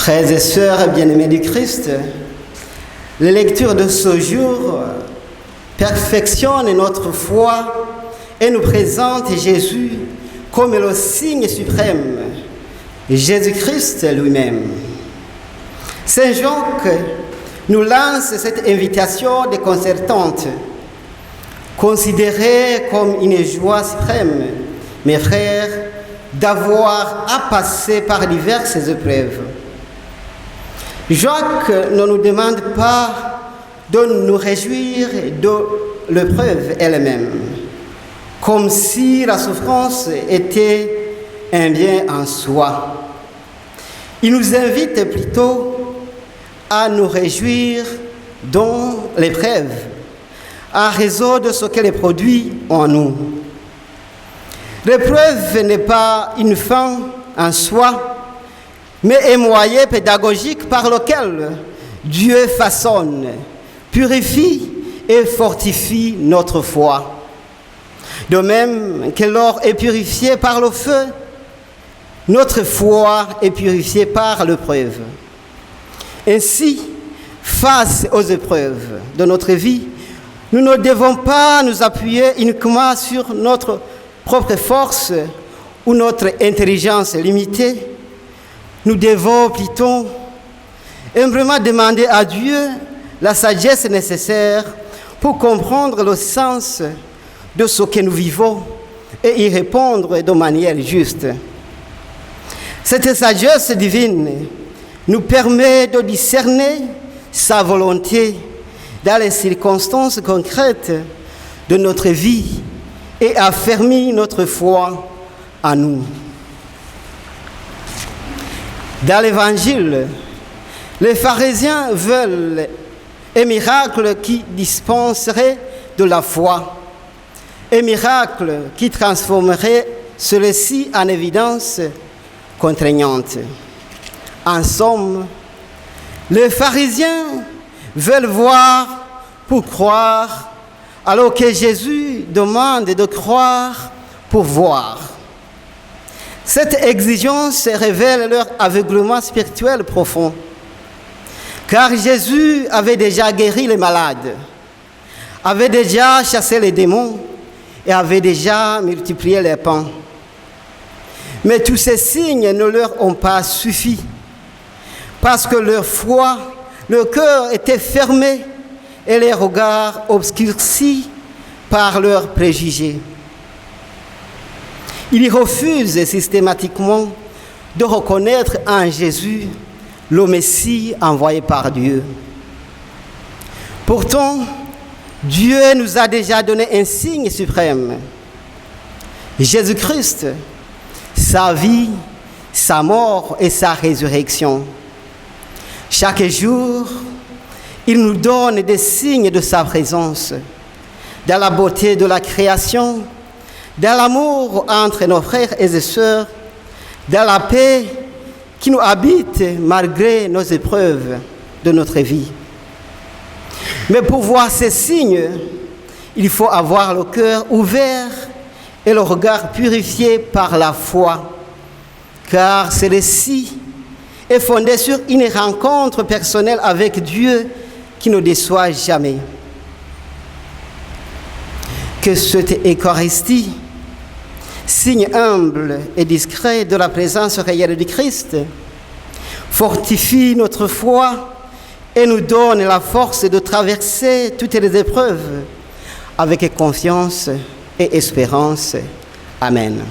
Frères et sœurs bien-aimés du Christ, les lectures de ce jour perfectionnent notre foi et nous présentent Jésus comme le signe suprême, Jésus-Christ lui-même. Saint Jacques nous lance cette invitation déconcertante. Considérez comme une joie suprême, mes frères, d'avoir à passer par diverses épreuves. Jacques ne nous demande pas de nous réjouir de l'épreuve elle-même, comme si la souffrance était un bien en soi. Il nous invite plutôt à nous réjouir dans l'épreuve, à raison de ce qu'elle produit en nous. L'épreuve n'est pas une fin en soi, mais un moyen pédagogique par lequel Dieu façonne, purifie et fortifie notre foi. De même que l'or est purifié par le feu, notre foi est purifiée par l'épreuve. Ainsi, face aux épreuves de notre vie, nous ne devons pas nous appuyer uniquement sur notre propre force ou notre intelligence limitée. Nous devons plutôt humblement demander à Dieu la sagesse nécessaire pour comprendre le sens de ce que nous vivons et y répondre de manière juste. Cette sagesse divine nous permet de discerner sa volonté dans les circonstances concrètes de notre vie et affermir notre foi en nous. Dans l'Évangile, les pharisiens veulent un miracle qui dispenserait de la foi, un miracle qui transformerait celui-ci en évidence contraignante. En somme, les pharisiens veulent voir pour croire, alors que Jésus demande de croire pour voir. Cette exigence révèle leur aveuglement spirituel profond, car Jésus avait déjà guéri les malades, avait déjà chassé les démons et avait déjà multiplié les pains. Mais tous ces signes ne leur ont pas suffi, parce que leur foi, leur cœur était fermé et les regards obscurcis par leurs préjugés. Ils refusent systématiquement de reconnaître en Jésus le Messie envoyé par Dieu. Pourtant, Dieu nous a déjà donné un signe suprême. Jésus-Christ, sa vie, sa mort et sa résurrection. Chaque jour, il nous donne des signes de sa présence, dans la beauté de la création, dans l'amour entre nos frères et sœurs, dans la paix qui nous habite malgré nos épreuves de notre vie. Mais pour voir ces signes, il faut avoir le cœur ouvert et le regard purifié par la foi, car celle-ci est fondée sur une rencontre personnelle avec Dieu qui ne déçoit jamais. Que cette Eucharistie, signe humble et discret de la présence réelle du Christ, fortifie notre foi et nous donne la force de traverser toutes les épreuves avec confiance et espérance. Amen.